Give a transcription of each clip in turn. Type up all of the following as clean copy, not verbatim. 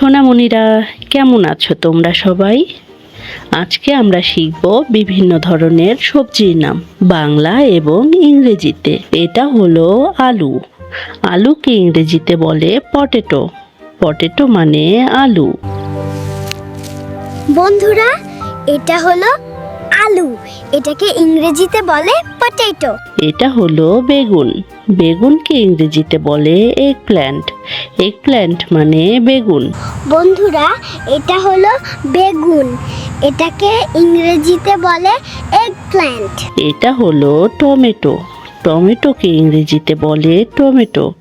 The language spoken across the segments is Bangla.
সোনামণিরা, কেমন আছো তোমরা সবাই? আজকে আমরা শিখব বিভিন্ন ধরনের সবজির নাম বাংলা এবং ইংরেজিতে। এটা হলো আলু। আলুকে ইংরেজিতে বলে পটেটো। পটেটো মানে আলু। বন্ধুরা, এটা হলো আলু। এটাকে ইংরেজিতে বলে পটেটো। এটা হলো বেগুন। বেগুনকে ইংরেজিতে বলে এগপ্ল্যান্ট। এগপ্ল্যান্ট মানে বেগুন। বন্ধুরা, এটা হলো বেগুন। এটাকে ইংরেজিতে বলে এগপ্ল্যান্ট। এটা হলো টমেটো। টমেটোকে ইংরেজিতে বলে টমেটো।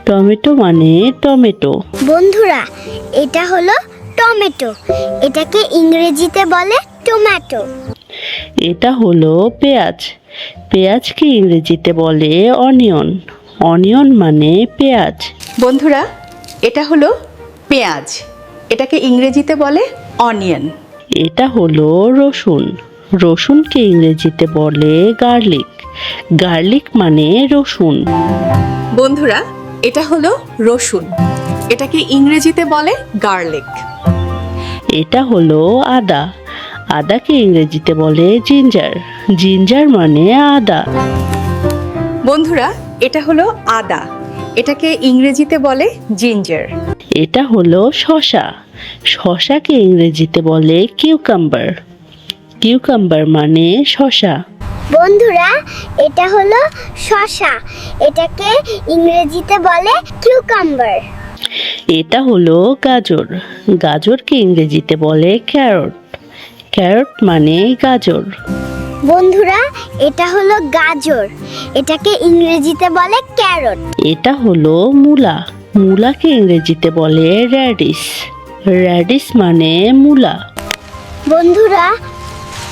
টমেটো মানে টমেটো। বন্ধুরা, এটা হলো টমেটো। এটাকে ইংরেজিতে বলে টমেটো। এটা হলো পেঁয়াজ। পেঁয়াজকে ইংরেজিতে বলে অনিয়ন। অনিয়ন মানে পেঁয়াজ। বন্ধুরা, এটা হলো পেঁয়াজ। এটাকে ইংরেজিতে বলে অনিয়ন। এটা হলো রসুন। রসুনকে ইংরেজিতে বলে গার্লিক। গার্লিক মানে রসুন। বন্ধুরা, এটা হলো রসুন। এটাকে ইংরেজিতে বলে গার্লিক। এটা হলো আদা। আদাকে ইংরেজিতে বলে জিঞ্জার। জিঞ্জার মানে আদা। বন্ধুরা, এটা হলো আদা। এটাকে ইংরেজিতে বলে জিঞ্জার। এটা হলো শসা। শসাকে ইংরেজিতে বলে কিউকাম্বার। কিউকাম্বার মানে শসা। বন্ধুরা, এটা হলো শসা। এটাকে ইংরেজিতে বলে কিউকাম্বার। এটা হলো গাজর। গাজরকে ইংরেজিতে বলে ক্যারট। ক্যারট মানে গাজর। বন্ধুরা, এটা হলো গাজর। এটাকে ইংরেজিতে বলে ক্যারট। এটা হলো মূলা। মূলাকে ইংরেজিতে বলে র্যাডিশ। র্যাডিশ মানে মূলা। বন্ধুরা,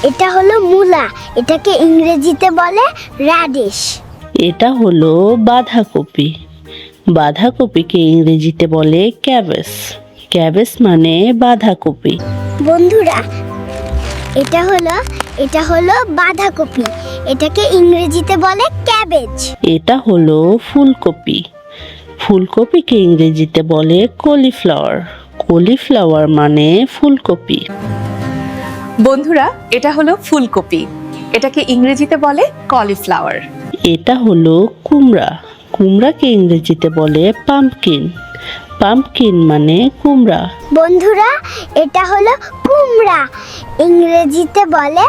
এটা হলো মূলা। এটাকে ইংরেজিতে বলে র্যাডিশ। এটা হলো বাঁধাকপি। বাঁধাকপিকে ইংরেজিতে বলে ক্যাবেজ। ক্যাবেজ মানে বাঁধাকপি। বন্ধুরা, এটা হলো বাঁধাকপি। এটাকে ইংরেজিতে বলে ক্যাবেজ। এটা হলো ফুলকপি। ফুলকপিকে ইংরেজিতে বলে কলিফ্লাওয়ার। কলিফ্লাওয়ার মানে ফুলকপি। বন্ধুরা, এটা হলো ফুলকপি। এটাকে ইংরেজিতে বলে কলিফ্লাওয়ার। এটা হলো কুমড়া। কুমড়াকে ইংরেজিতে বলে পাম্পকিন। পাম্পকিন মানে কুমড়া। বন্ধুরা, এটা হলো কুমড়া। ইংরেজিতে বলে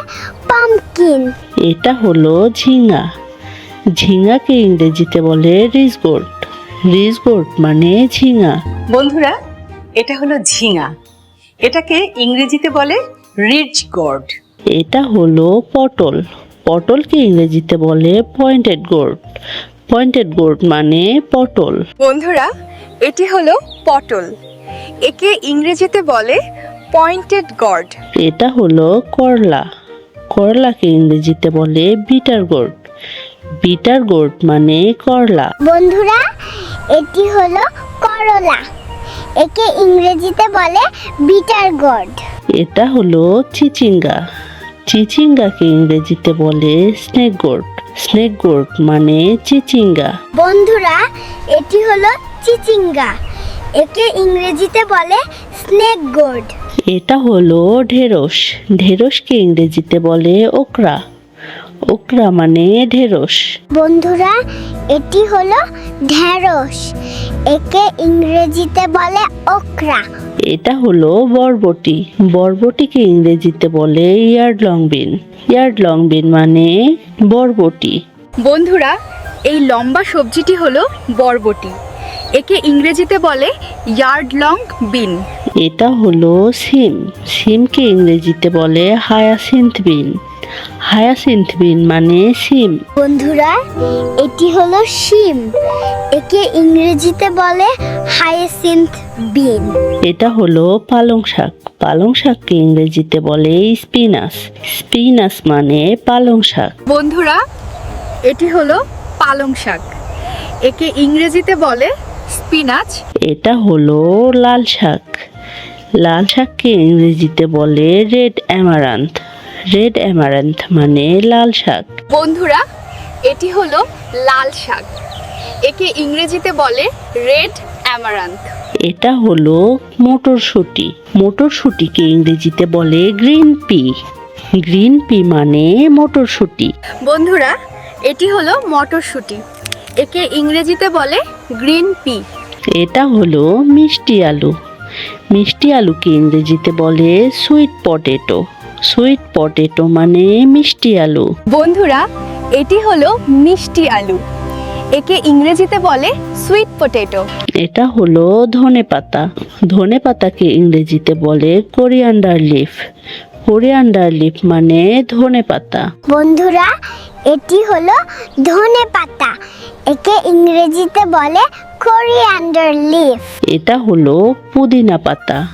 পাম্পকিন। এটা হলো ঝিঙা। ঝিঙাকে ইংরেজিতে বলে রিজগোর্ড। রিজগোর্ড মানে ঝিঙা। বন্ধুরা, এটা হলো ঝিঙা। এটাকে ইংরেজিতে বলে রিচ গোর্ড। এটা হলো পটল। পটলকে ইংরেজিতে বলে পয়েন্টেড গোর্ড। পয়েন্টেড গোর্ড মানে পটল। বন্ধুরা, এটি হলো পটল। একে ইংরেজিতে বলে পয়েন্টেড গর্ড। এটা হলো করলা। করলাকে ইংরেজিতে বলে বিটার গোর্ড। বিটার গোর্ড মানে করলা। বন্ধুরা, এটি হলো করলা। একে ইংরেজিতে বলে বিটার গোর্ড। এটা হলো চিচিঙ্গা। চিচিঙ্গাকে ইংরেজিতে বলে স্নেক গোর্ড। স্নেক গোর্ড মানে চিচিঙ্গা। বন্ধুরা, এটি হলো চিচিঙ্গা। একে ইংরেজিতে বলে স্নেক গোর্ড। এটা হলো ঢেঁড়স। ঢেঁড়সকে ইংরেজিতে বলে ওকরা। ওকরা মানে ঢেঁড়স। বন্ধুরা, এটি হলো ঢেঁড়স। একে ইংরেজিতে বলে ওকরা। এটা হলো বরবটি। বরবটিকে ইংরেজিতে বলে ইয়ার্ডলং বিন। ইয়ার্ডলং বিন মানে বরবটি। বন্ধুরা, এই লম্বা সবজিটি হলো বরবটি। একে ইংরেজিতে বলে ইয়ার্ড লং বিন। এটা হলো সিম। সিমকে ইংরেজিতে বলে হায়াসিন্থ বিন। হায়াসিন্থ বিন মানে সিম। বন্ধুরা, এটি হলো শিম। একে ইংরেজিতে বলে হায়াসিন্থ বিন। এটা হলো পালং শাক। পালং শাককে ইংরেজিতে বলে স্পিনাস। স্পিনাস মানে পালং শাক। বন্ধুরা, এটি হলো পালং শাক। একে ইংরেজিতে বলে স্পিনাচ। এটা হলো লাল শাক। লাল শাককে ইংরেজিতে বলে রেড অ্যামারান্থ। রেড অ্যামারান্থ মানে লাল শাক। বন্ধুরা, এটি হলো লাল শাক। একে ইংরেজিতে বলে রেড অ্যামারান্থ। এটা হলো মটরশুঁটি। মটরশুঁটিকে ইংরেজিতে বলে গ্রিন পি। গ্রিন পি মানে মটরশুঁটি। বন্ধুরা, এটি হলো মটরশুঁটি। একে ইংরেজিতে বলে গ্রিন পি। এটা হলো মিষ্টি আলু। মিষ্টি আলুকে ইংরেজিতে বলে সুইট পটেটো। সুইট পটেটো মানে মিষ্টি আলু। বন্ধুরা, এটি হলো মিষ্টি আলু। একে ইংরেজিতে বলে সুইট পটেটো। এটা হলো ধনেপাতা। ধনেপাতাকে ইংরেজিতে বলে কোরিয়ান্ডার লিফ। কোরিয়ান্ডার লিফ মানে ধনেপাতা। বন্ধুরা, এটি হলো ধনে পাতা। একে ইংরেজিতে বলে কোরিয়ান্ডার লিফ। এটা হলো পুদিনা পাতা।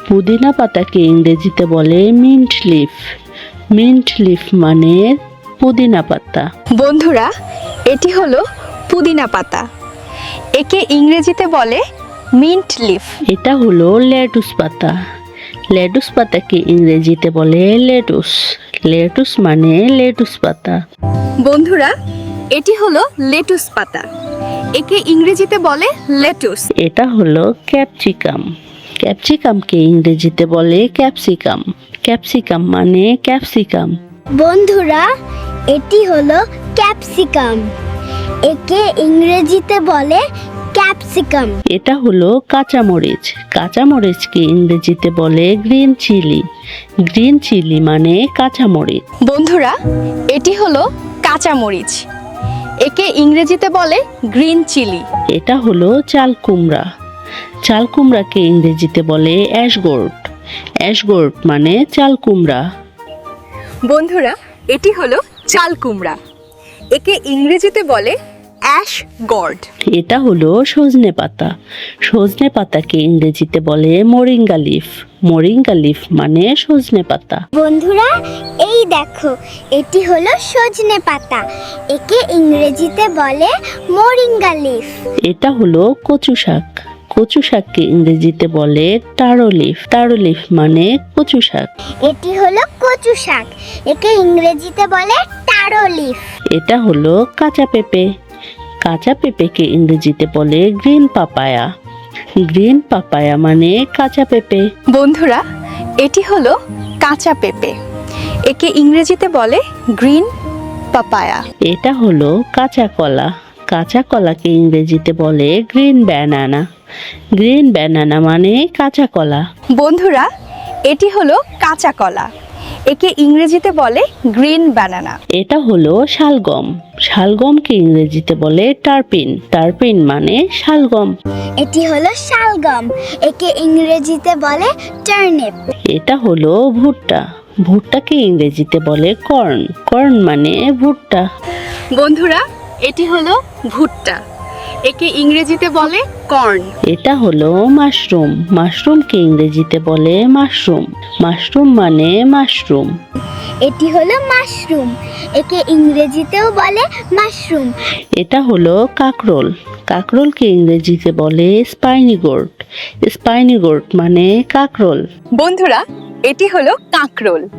পুদিনা পাতাকে ইংরেজিতে বলে মিন্ট লিফ। মিন্ট লিফ মানে পুদিনা পাতা। বন্ধুরা, এটি হলো পুদিনা পাতা। একে ইংরেজিতে বলে মিন্ট লিফ। এটা হলো লেটুস পাতা। লেটুস পাতাকে ইংরেজিতে বলে লেটুস। লেটুস মানে লেটুস পাতা। বন্ধুরা, এটি হলো লেটুস পাতা। একে ইংরেজিতে বলে লেটুস। এটা হলো ক্যাপসিকাম। ক্যাপসিকামকে ইংরেজিতে বলে ক্যাপসিকাম। ক্যাপসিকাম মানে ক্যাপসিকাম। বন্ধুরা, এটি হলো ক্যাপসিকাম। একে ইংরেজিতে বলে ক্যাপসিকাম। এটা হলো কাঁচামরিচ। কাঁচামরিচকে ইংরেজিতে বলে গ্রিন চিলি। গ্রিন চিলি মানে কাঁচামরিচ। বন্ধুরা, এটি হলো কাঁচা মরিচ। একে ইংরেজিতে বলে গ্রিন চিলি। এটা হলো চাল কুমড়া। চাল কুমড়াকে ইংরেজিতে বলে অ্যাশগোর্ড। অ্যাশগোর্ড মানে চাল কুমড়া। বন্ধুরা, এটি হলো চাল কুমড়া। একে ইংরেজিতে বলে অ্যাশ গর্ড। এটা হলো সজনে পাতা। সজনে পাতাকে ইংরেজিতে বলে মোরিঙ্গা লিফ। মোরিঙ্গা লিফ মানে সজনে পাতা। বন্ধুরা, এই দেখো, এটি হলো সজনে পাতা। একে ইংরেজিতে বলে মোরিঙ্গা লিফ। এটা হলো কচু শাক। কচু শাককে ইংরেজিতে বলে টারো লিফ। টারো লিফ মানে কচু শাক। এটি হলো কচু শাক। একে ইংরেজিতে বলে টারো লিফ। এটা হলো কাঁচা পেঁপে। কাঁচা পেঁপেকে ইংরেজিতে বলে গ্রিন পাপায়া। গ্রিন পাপায়া মানে কাঁচা পেঁপে। বন্ধুরা, এটি হলো কাঁচা পেঁপে। একে ইংরেজিতে বলে গ্রিন পাপায়া। এটা হলো কাঁচা কলা। কাঁচা কলাকে ইংরেজিতে বলে গ্রিন ব্যানানা। গ্রিন ব্যানানা মানে কাঁচা কলা। বন্ধুরা, এটি হলো কাঁচা কলা। একে ইংরেজিতে বলে গ্রিন ব্যানানা। এটা হলো শালগম। শালগমকে ইংরেজিতে বলে টারপিন। টারপিন মানে শালগম। এটি হলো শালগম। একে ইংরেজিতে বলে টার্নিপ। এটা হলো ভুট্টা। ভুট্টাকে ইংরেজিতে বলে কর্ন। কর্ন মানে ভুট্টা। বন্ধুরা, এটি হলো ভুট্টা। একে ইংরেজিতে বলে কর্ন। এটা হলো মাশরুম। মাশরুমকে ইংরেজিতে বলে মাশরুম। মাশরুম মানে মাশরুম। এটি হলো মাশরুম। একে ইংরেজিতেও বলে মাশরুম। এটা হলো কাকরোল। কাকরোলকে ইংরেজিতে বলে স্পাইনি গোর্ড। স্পাইনি গোর্ড মানে কাকরোল। বন্ধুরা, এটি হলো কাঁকরোল।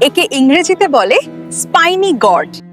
একে ইংরেজিতে বলে স্পাইনি গর্ড।